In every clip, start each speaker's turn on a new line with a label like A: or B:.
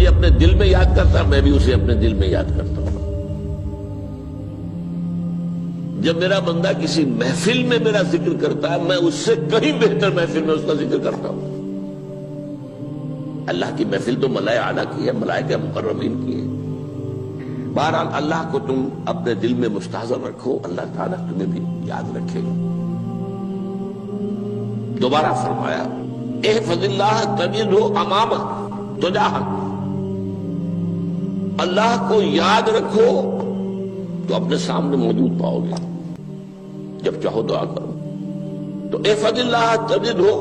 A: مجھے اپنے دل میں یاد کرتا ہے، میں بھی اسے اپنے دل میں یاد کرتا ہوں۔ جب میرا بندہ کسی محفل میں میرا ذکر کرتا ہے، میں اس سے کہیں بہتر محفل میں اس کا ذکر کرتا ہوں۔ اللہ کی محفل تو ملائے اعلیٰ کی ہے، ملائکہ مقربین کی ہے۔ بہرحال اللہ کو تم اپنے دل میں مستحضر رکھو، اللہ تعالیٰ تمہیں بھی یاد رکھے گا۔ دوبارہ فرمایا احفظ اللہ تجدہ امامک تجاہک، اللہ کو یاد رکھو تو اپنے سامنے موجود پاؤ گے، جب چاہو دعا کرو تو احفظ اللہ تجدہ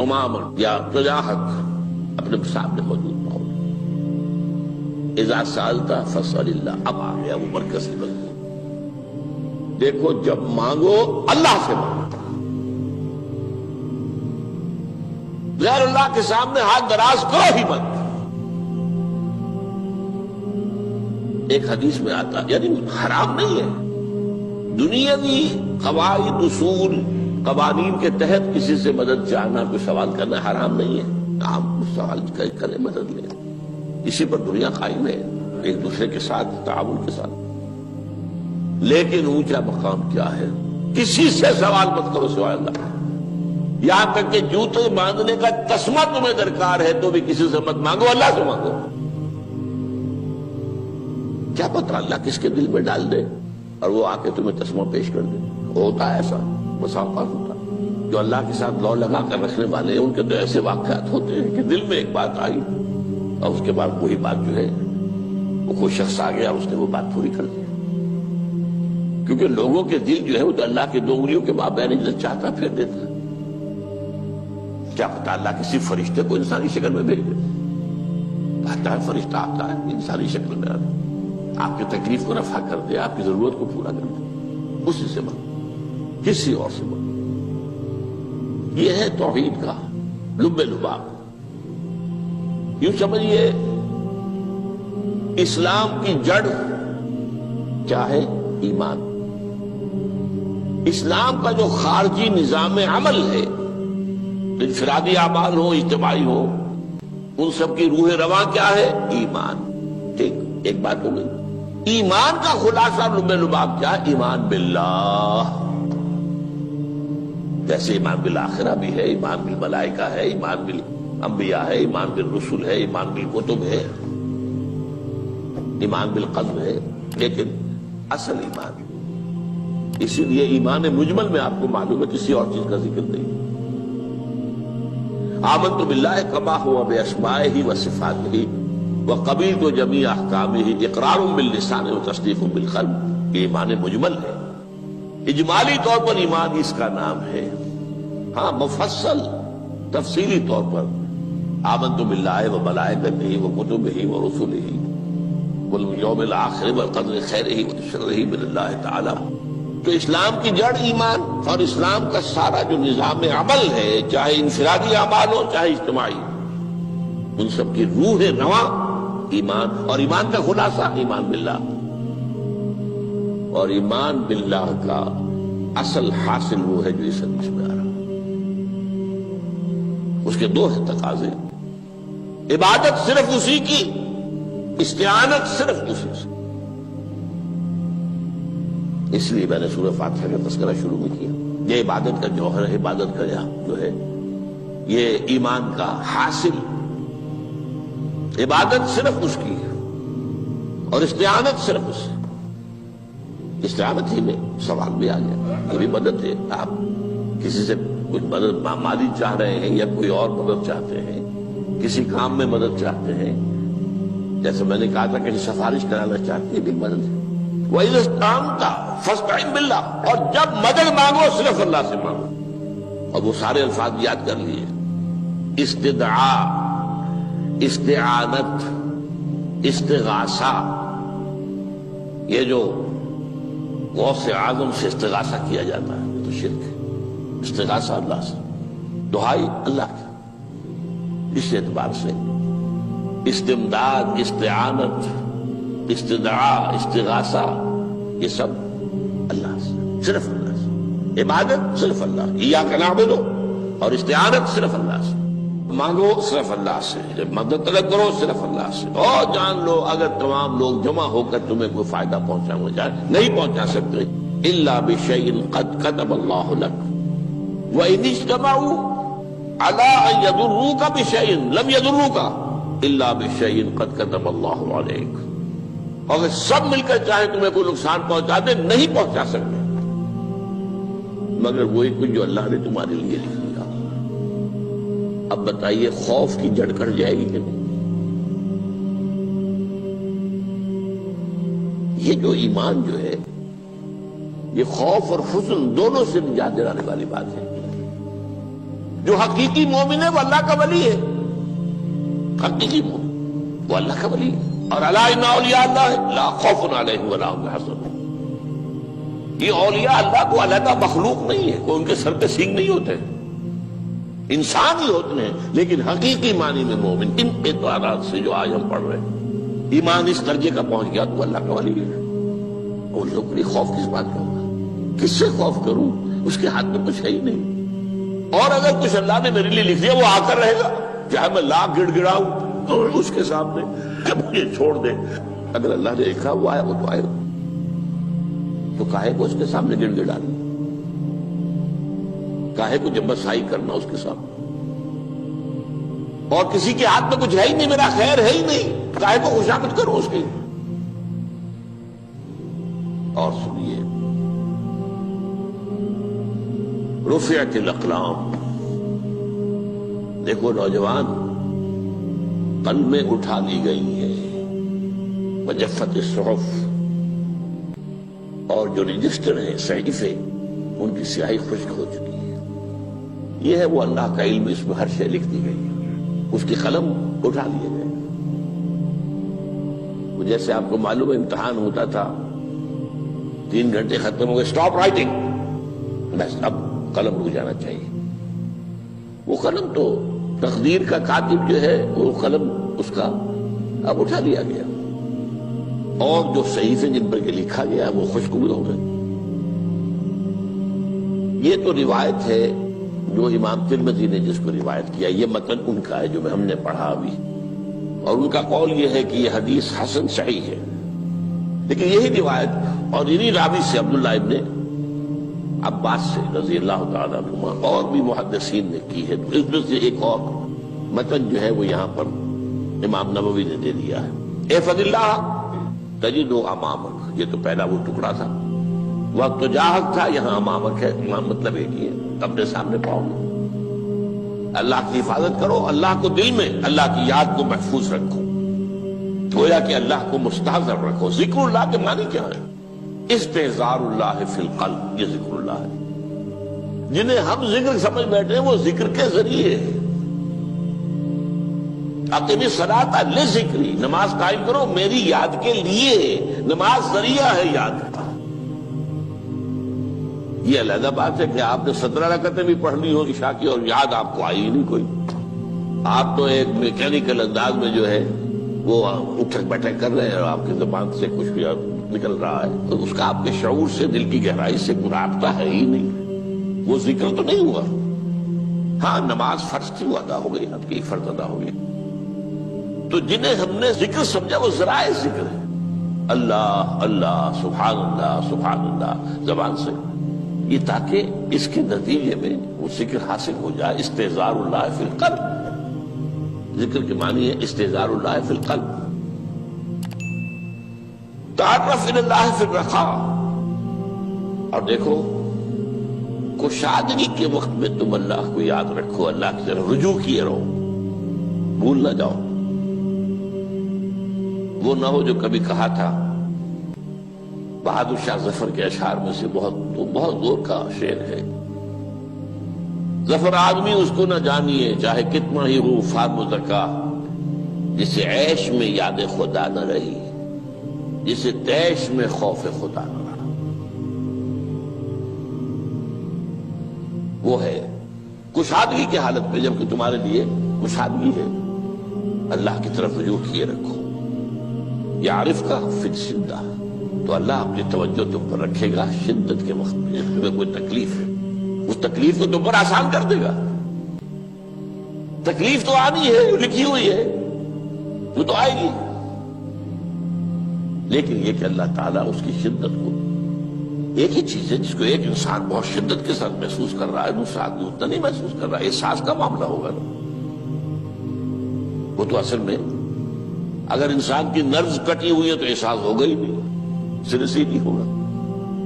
A: امامک یا تجاہک، اپنے سامنے موجود پاؤ گے۔ اذا سألت فاسأل اللہ، اب آ گیا وہ مرکزی مضمون۔ دیکھو جب مانگو اللہ سے مانگو، غیر اللہ کے سامنے ہاتھ دراز کرو ہی مت۔ ایک حدیث میں آتا یعنی حرام نہیں ہے، دنیاوی قواعد اصول قوانین کے تحت کسی سے مدد چاہنا، کوئی سوال کرنا حرام نہیں ہے۔ آپ سوال کریں، مدد لیں، اسی پر دنیا قائم ہے، ایک دوسرے کے ساتھ تعاون کے ساتھ۔ لیکن اونچا مقام کیا ہے؟ کسی سے سوال مت کرو سوائے اللہ، یہاں تک کہ جوتے باندھنے کا تسمہ تمہیں درکار ہے تو بھی کسی سے مت مانگو، اللہ سے مانگو۔ کیا پتہ اللہ کس کے دل میں ڈال دے اور وہ آ کے تمہیں تسمہ پیش کر دے۔ ہوتا ہے ایسا، بسا اوقات ہوتا ہے۔ جو اللہ کے ساتھ لو لگا کر رکھنے والے ہیں ان کے تو ایسے واقعات ہوتے ہیں کہ دل میں ایک بات آئی اور اس کے بعد وہی بات جو ہے وہ کوئی شخص آ گیا اس نے وہ بات پوری کر دی۔ کیونکہ لوگوں کے دل جو ہے وہ تو اللہ کے دو انگلیوں کے مابین جو چاہتا پھیر دیتا ہے۔ کیا پتہ اللہ کسی فرشتے کو انسانی شکل میں بھیج دے، آتا ہے فرشتہ، آتا ہے انسانی شکل میں، آتا ہے آپ کی تکلیف کو رفع کر دے، آپ کی ضرورت کو پورا کر دے، اسی سے مانگو، کسی اور سے مانگو۔ یہ ہے توحید کا لب لباب۔ یوں سمجھیے اسلام کی جڑ کیا ہے؟ ایمان۔ اسلام کا جو خارجی نظام عمل ہے، انفرادی اعمال ہو اجتماعی ہو، ان سب کی روح رواں کیا ہے؟ ایمان۔ ٹھیک، ایک بات ہو گئی۔ ایمان کا خلاصہ لب لباب کیا ہے؟ ایمان باللہ۔ جیسے ایمان بالآخرہ بھی ہے، ایمان بالملائکہ ہے، ایمان بالانبیاء ہے، ایمان بالرسل ہے، ایمان بالکتب ہے، ایمان بالقلب ہے، لیکن اصل ایمان، اسی لیے ایمان مجمل میں آپ کو معلوم ہے کسی اور چیز کا ذکر نہیں۔ آمنت باللہ کما ہوا باسمائہ وصفاتہ وقبلت جمیع احکامہ اقرار باللسان وتصدیق بالقلب۔ یہ ایمان مجمل ہے، اجمالی طور پر ایمان اس کا نام ہے۔ ہاں مفصل تفصیلی طور پر آمنت باللہ وملائکتہ وکتبہ ورسلہ والیوم الآخر والقدر خیرہ وشرہ من اللہ تعالی۔ تو اسلام کی جڑ ایمان، اور اسلام کا سارا جو نظام عمل ہے، چاہے انفرادی اعمال ہو چاہے اجتماعی، ان سب کی روح رواں ایمان، اور ایمان کا خلاصہ ایمان باللہ۔ اور ایمان باللہ کا اصل حاصل وہ ہے جو اس حدیث میں آ رہا ہے۔ اس کے دو ہیں تقاضے، عبادت صرف اسی کی، استعانت صرف اسی سے۔ اس لیے میں نے سورہ فاتحہ کا تذکرہ شروع میں کیا۔ یہ عبادت کا جوہر ہے، عبادت کا جو ہے یہ ایمان کا حاصل، عبادت صرف اس کی ہے اور استعانت صرف اس سے۔ استعانت ہی میں سوال بھی آ گیا، یہ بھی مدد ہے۔ آپ کسی سے کچھ مدد مالی چاہ رہے ہیں یا کوئی اور مدد چاہتے ہیں، کسی کام میں مدد چاہتے ہیں، جیسے میں نے کہا تھا کہ سفارش کرانا چاہتے ہیں، یہ بھی مدد ہے۔ وَإِذَا اسْتَعَنْتَ فَاسْتَعِنْ بِاللَّهِ، اور جب مدد مانگو صرف اللہ سے مانگو۔ اور وہ سارے الفاظ یاد کر لیے، استدعاء، استعانت، استغاثہ۔ یہ جو غوث اعظم سے استغاثہ کیا جاتا ہے یہ تو شرک ہے۔ استغاثہ اللہ سے، دعائی اللہ کی، اس اعتبار سے استمداد، استعانت، استدعاء، استغاثہ، یہ سب اللہ سے، صرف اللہ سے۔ عبادت صرف اللہ، ایاک نعبد، اور استعانت صرف اللہ سے۔ مانگو صرف اللہ سے، جب مدد طلب کرو صرف اللہ سے، اور جان لو اگر تمام لوگ جمع ہو کر تمہیں کوئی فائدہ پہنچانا جائے نہیں پہنچا سکتے، الا بشیء قد کتب اللہ لک وان اجتمعوا علی ان یضروک بشیء لم یضروک الا بشیء قد کتب اللہ علیک، اگر سب مل کر چاہے تمہیں کوئی نقصان پہنچا دے نہیں پہنچا سکتے مگر وہی کچھ جو اللہ نے تمہارے لیے لکھ دیا۔ اب بتائیے خوف کی جڑ کٹ جائے گی کہ نہیں؟ یہ جو ایمان جو ہے یہ خوف اور حزن دونوں سے نجات دلانے والی بات ہے۔ جو حقیقی مومن ہے وہ اللہ کا ولی ہے، حقیقی مومن وہ اللہ کا ولی ہے، اور الا ان اولیاء اللہ لا خوف علیہم ولا هم يحزنون۔ یہ اولیاء اللہ کو علیحدہ مخلوق نہیں ہے، کوئی ان کے سر پہ سینگ نہیں ہوتے، انسان ہی ہوتے ہیں، لیکن حقیقی معنی میں مومن ان اعتبارات سے جو آج ہم پڑھ رہے ہیں ایمان اس درجے کا پہنچ گیا تو اللہ کا ولی ہے۔ ان لوگوں کے لیے خوف کس بات کا ہوگا؟ کس سے خوف کروں؟ اس کے ہاتھ میں کچھ ہے ہی نہیں، اور اگر کچھ اللہ نے میرے لیے لکھ دیا وہ آ کر رہے گا، چاہے میں لاکھ گڑ گڑاؤں اور اس کے سامنے کہ مجھے چھوڑ دے، اگر اللہ نے لکھا وہ آیا وہ تو آئے گا، تو کاہے کو اس کے سامنے گڑ گڑانا، کاہے کو جبرسائی کرنا اس کے سامنے، اور کسی کے ہاتھ میں کچھ ہے ہی نہیں، میرا خیر ہے ہی نہیں، کاہے کو خوشامد کرو اس کی۔ اور سنیے، رفعت الاقلام، دیکھو نوجوان، قلمیں اٹھا لی گئی ہیں، وجفت الصحف، اور جو رجسٹر ہیں صحیفے ان کی سیاہی خشک ہو چکی ہے۔ یہ ہے وہ اللہ کا علم، اس میں ہر شے لکھ دی گئی ہے، اس کی قلم اٹھا لیے گئے۔ جیسے آپ کو معلوم ہے امتحان ہوتا تھا، 3 گھنٹے ختم ہو گئے، اسٹاپ رائٹنگ، بس اب قلم رک جانا چاہیے۔ وہ قلم تو تقدیر کا کاتب جو ہے وہ قلم اس کا اب اٹھا لیا گیا، اور جو صحیفے جن پر کے لکھا گیا وہ خوشبو ہو گئے۔ یہ تو روایت ہے جو امام ترمذی نے جس کو روایت کیا، یہ متن ان کا ہے جو ہم نے پڑھا ابھی، اور ان کا قول یہ ہے کہ یہ حدیث حسن صحیح ہے، لیکن یہی روایت اور انہی راوی سے عبداللہ ابن عباس سے رضی اللہ تعالیٰ عنہما اور بھی محدثین نے کی ہے، اس میں سے ایک اور متن جو ہے وہ یہاں پر امام نووی نے دے دیا ہے۔ احفظ اللہ تجدہ امامک، یہ تو پہلا وہ ٹکڑا تھا، وقت تو جاہک تھا، یہاں امامک ہے، امام مطلب ایک ہی ہے، اپنے سامنے پاؤ گے۔ اللہ کی حفاظت کرو، اللہ کو دل میں، اللہ کی یاد کو محفوظ رکھو، گویا کہ اللہ کو مستحضر رکھو۔ ذکر اللہ کے معنی کیا ہے؟ استحضار اللہ فی القلب، یہ ذکر اللہ ہے۔ جنہیں ہم ذکر سمجھ بیٹھے ہیں وہ ذکر کے ذریعے ہے۔ اقیم الصلاۃ لذکری، نماز قائم کرو میری یاد کے لیے، نماز ذریعہ ہے یاد کا۔ یہ علیحدہ بات ہے کہ آپ نے 17 رکعتیں بھی پڑھ لی ہو عشاء کی اور یاد آپ کو آئی ہی نہیں کوئی، آپ تو ایک میکینیکل انداز میں جو ہے وہ اٹھک بیٹھک کر رہے ہیں اور آپ کی زبان سے کچھ بھی نکل رہا ہے، تو اس کا آپ کے شعور سے، دل کی گہرائی سے کوئی رابطہ ہے ہی نہیں، وہ ذکر تو نہیں ہوا۔ ہاں نماز فرض تھی وہ ادا ہو گئی، آپ کی فرض ادا ہو گئی۔ تو جنہیں ہم نے ذکر سمجھا وہ ذرائع ذکر ہے، اللہ اللہ، سبحان اللہ سبحان اللہ زبان سے، یہ تاکہ اس کے نتیجے میں وہ ذکر حاصل ہو جائے۔ استحضار اللہ فی القلب، ذکر کے معنی ہے استحضار اللہ فی القلب۔ تعرف الی اللہ فی الرخاء، اور دیکھو کشادگی کے وقت میں تم اللہ کو یاد رکھو، اللہ کی طرف رجوع کیے رہو، بھول نہ جاؤ۔ وہ نہ ہو جو کبھی کہا تھا، بہادر شاہ ظفر کے اشعار میں سے بہت زور کا شعر ہے، ظفر آدمی اس کو نہ جانیے چاہے کتنا ہی ہو فام و زکا، جسے عیش میں یاد خدا نہ رہی، جسے تیش میں خوف خدا نہ رہا۔ وہ ہے کشادگی کی حالت میں، جبکہ تمہارے لیے کشادگی ہے، اللہ کی طرف رجوع کیے رکھو۔ یعرف کا فی الشدہ، تو اللہ اپنی توجہ تم پر رکھے گا شدت کے وقت میں، جب تمہیں کوئی تکلیف ہے اس تکلیف کو تم پر آسان کر دے گا۔ تکلیف تو آنی ہے، لکھی ہوئی ہے، وہ تو آئے گی، لیکن یہ کہ اللہ تعالیٰ اس کی شدت کو، ایک ہی چیز ہے جس کو ایک انسان بہت شدت کے ساتھ محسوس کر رہا ہے، دوسرا آدمی اتنا نہیں محسوس کر رہا ہے، احساس کا معاملہ ہوگا نا۔ وہ تو اصل میں اگر انسان کی نرز کٹی ہوئی ہے تو احساس ہوگا ہی نہیں، سرے سے ہی نہیں ہوگا۔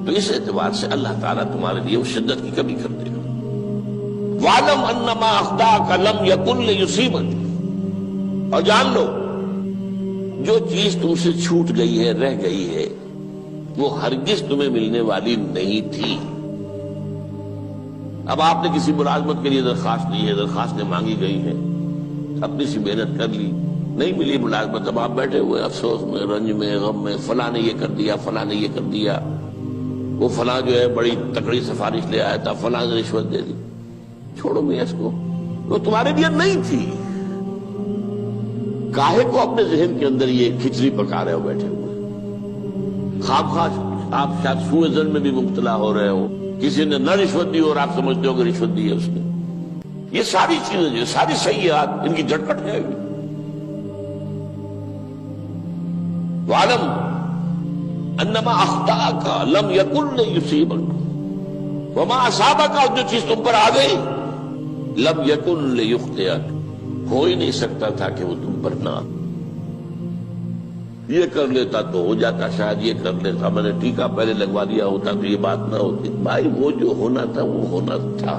A: تو اس اعتبار سے اللہ تعالیٰ تمہارے لیے اس شدت کی کمی کر دے گا۔ وَاعْلَمْ أَنَّمَا أَخْطَأَكَ لَمْ يَكُنْ لِيُصِيبَكَ، اور جان لو جو چیز تم سے چھوٹ گئی ہے، رہ گئی ہے، وہ ہرگز تمہیں ملنے والی نہیں تھی۔ اب آپ نے کسی ملازمت کے لیے درخواست دی ہے، درخواستیں مانگی گئی ہیں، اپنی سی محنت کر لی، نہیں ملی ملازمت، اب آپ بیٹھے ہوئے افسوس میں، رنج میں، غم میں، فلاں نے یہ کر دیا، فلاں نے یہ کر دیا، وہ فلاں جو ہے بڑی تکڑی سفارش لے آیا تھا، فلاں نے رشوت دے دی۔ چھوڑو میاں اس کو، وہ تمہارے لیے نہیں تھی۔ کاہے کو اپنے ذہن کے اندر یہ کھچڑی پکا رہے ہو بیٹھے ہوئے؟ خواہ آپ شاید سوء ظن میں بھی مبتلا ہو رہے ہو، کسی نے نہ رشوت دی اور آپ سمجھتے ہو کہ رشوت دی ہے اس نے۔ یہ ساری چیزیں جو ساری سیئات، ان کی جڑ کٹ جائے گی۔ وَاعْلَمْ أَنَّمَا أَخْطَأَكَ لَمْ يَكُنْ لِيُصِيبَكَ وَمَا أَصَابَكَ، اور جو چیز تم پر آ گئی، لَمْ يَكُنْ لِيُخْطِئَكَ، ہو ہی نہیں سکتا تھا کہ وہ تم پر نہ آ۔ یہ کر لیتا تو ہو جاتا، شاید یہ کر لیتا، میں نے ٹیکا پہلے لگوا دیا ہوتا تو یہ بات نہ ہوتی۔ بھائی وہ جو ہونا تھا وہ ہونا تھا۔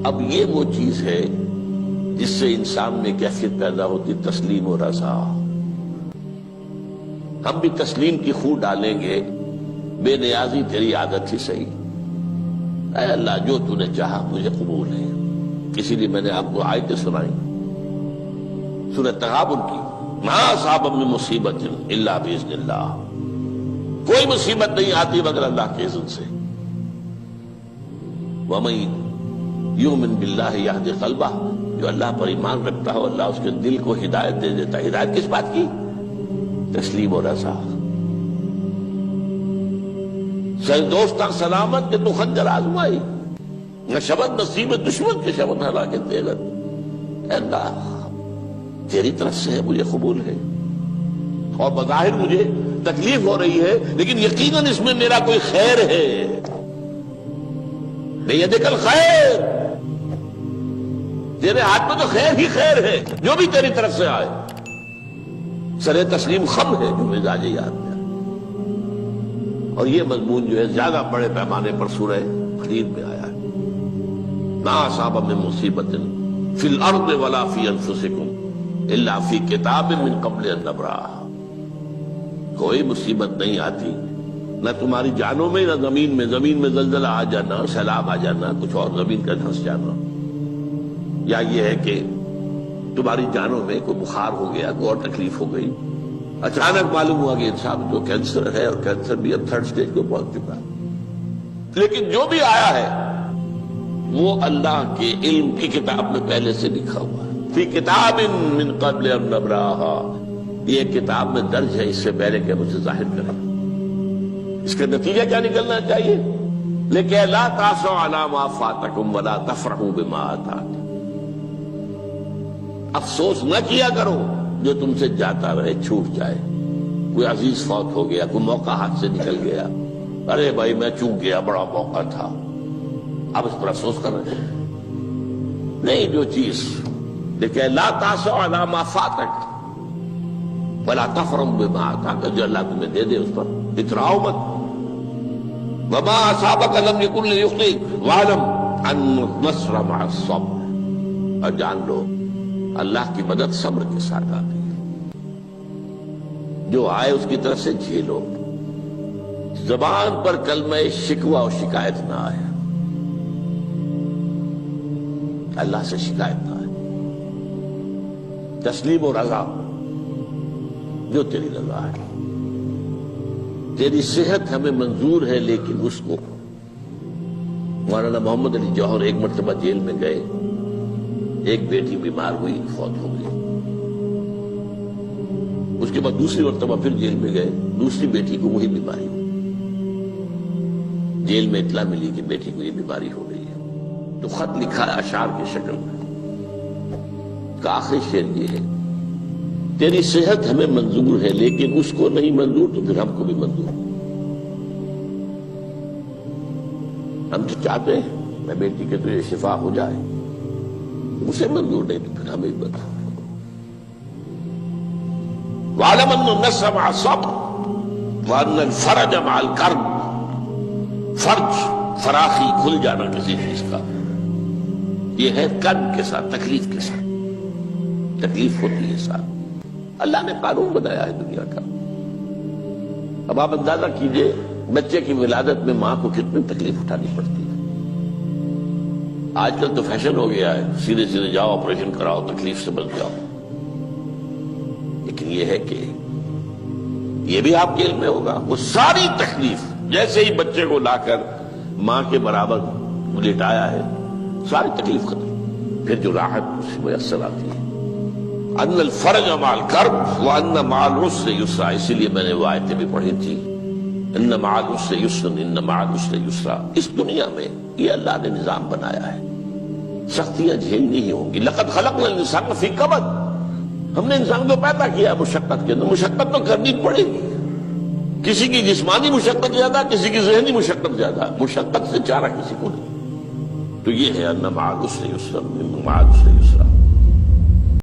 A: اب یہ وہ چیز ہے جس سے انسان میں کیفیت پیدا ہوتی، تسلیم و رضا۔ ہم بھی تسلیم کی خو ڈالیں گے، بے نیازی تیری عادت ہی صحیح، اے اللہ جو تو نے چاہا مجھے قبول ہے۔ اسی لیے میں نے آپ کو آیتیں سنائی سورۃ تغابن کی، ما اصاب من مصیبت الا باذن اللہ، کوئی مصیبت نہیں آتی مگر اللہ کے اذن سے۔ وَمَن یؤمن باللہ یہد قلبہ، جو اللہ پر ایمان رکھتا ہو اللہ اس کے دل کو ہدایت دے دیتا ہے۔ ہدایت کس بات کی؟ تسلیم و رضا۔ دوستاں سلامت کے تو خنجر آزمائی، نہ شبد نصیب دشمن کے شبد ہلاکت دے گا۔ اے اللہ تیری طرف سے ہے، مجھے قبول ہے، اور بظاہر مجھے تکلیف ہو رہی ہے لیکن یقیناً اس میں میرا کوئی خیر ہے۔ بیدک الخیر، تیرے ہاتھ میں تو خیر ہی خیر ہے، جو بھی تیری طرف سے آئے۔ سر تسلیم خم ہے جو مزاج یاد میں، اور یہ مضمون جو ہے زیادہ بڑے پیمانے پر سورہ حدید میں آیا ہے۔ ما اصاب من مصیبت فی الارض ولا فی انفسکم الا فی کتاب من قبل ان نبرأہا، کوئی مصیبت نہیں آتی نہ تمہاری جانوں میں نہ زمین میں، زمین میں زلزلہ آ جانا، سیلاب آ جانا، کچھ اور زمین کا دھنس جانا، یا یہ ہے کہ تمہاری جانوں میں کوئی بخار ہو گیا، کوئی اور تکلیف ہو گئی، اچانک معلوم ہوا کہ انسان تو کینسر ہے، اور کینسر بھی اب 3rd stage کو پہنچ چکا ہے، لیکن جو بھی آیا ہے وہ اللہ کے علم کی کتاب میں پہلے سے لکھا ہوا ہے۔ فی کتاب من قبل ان نبرأہا، یہ کتاب میں درج ہے اس سے پہلے کہ ہم اسے ظاہر کریں۔ اس کا نتیجہ کیا نکلنا چاہیے؟ لیکن لا تأسوا علی ما فاتکم ولا تفرحوا بما آتاکم، افسوس نہ کیا کرو جو تم سے جاتا رہے، چھوٹ جائے، کوئی عزیز فوت ہو گیا، کوئی موقع ہاتھ سے نکل گیا، ارے بھائی میں چوک گیا، بڑا موقع تھا، اب اس پر افسوس کر رہے ہیں۔ نہیں، جو چیز لیکن لا تأسوا علی ما فاتک ولا تفرحوا بما آتاک، جو اللہ تمہیں دے دے اس پر اتراؤ مت۔ وما اصابک لم یکن لیخطئک واعلم ان النصر مع الصبر، اور جان لو اللہ کی مدد صبر کے ساتھ آتی ہے، جو آئے اس کی طرف سے جھیلو، زبان پر کلمہ شکوہ اور شکایت نہ آئے، اللہ سے شکایت نہ آئے، تسلیم و رضا، جو تیری رضا ہے۔ تیری صحت ہمیں منظور ہے لیکن اس کو، مولانا محمد علی جوہر ایک مرتبہ جیل میں گئے، ایک بیٹی بیمار ہوئی، فوت ہو گئی، اس کے بعد دوسری مرتبہ پھر جیل میں گئے، دوسری بیٹی کو وہی بیماری ہوئی، جیل میں اطلاع ملی کہ بیٹی کو یہ بیماری ہو گئی ہے، تو خط لکھا ہے اشعار کی شکل میں، کا آخری شعر یہ ہے: تیری صحت ہمیں منظور ہے لیکن اس کو نہیں منظور تو پھر ہم کو بھی منظور۔ ہم تو چاہتے ہیں میں بیٹی کے تجھے شفا ہو جائے، اسے منظور نہیں تو پھر ہمیں بھی بتا۔ وَاعْلَمْ أَنَّ النَّصْرَ مَعَ الصَّبْرِ وَأَنَّ الْفَرَجَ مَعَ الْكَرْبِ۔ فرج، فراخی، کھل جانا کسی چیز کا، یہ ہے کرب کے ساتھ، تکلیف کے ساتھ، تکلیف ہوتی ہے ساتھ۔ اللہ نے قانون بنایا ہے دنیا کا۔ اب آپ اندازہ کیجئے بچے کی ولادت میں ماں کو کتنی تکلیف اٹھانی پڑتی ہے۔ آج کل تو فیشن ہو گیا ہے، سیدھے سیدھے جاؤ، آپریشن کراؤ، تکلیف سے بچ جاؤ، لیکن یہ ہے کہ یہ بھی آپ کے علم میں ہوگا، وہ ساری تکلیف جیسے ہی بچے کو لا کر ماں کے برابر لٹایا ہے، ساری تکلیف ختم، پھر جو راحت اس سے میسر آتی ہے۔ ان الفرج مع الکرب وان مع العسر یسرا، اسی لیے میں نے وہ آیتیں بھی پڑھی تھی، ان مع العسر یسرا، ان مع العسر یسرا۔ اس دنیا میں یہ اللہ نے نظام بنایا ہے، سختیاں جھیلنی ہی ہوں گی۔ لقد خلقنا الانسان فی کبد، ہم نے انسان کو پیدا کیا مشقت کے اندر، مشقت تو کرنی پڑے گی۔ کسی کی جسمانی مشقت زیادہ، کسی کی ذہنی مشقت زیادہ، مشقت سے چارہ کسی کو نہیں۔ تو یہ ہے ان مع العسر یسرا، ان مع العسر یسرا۔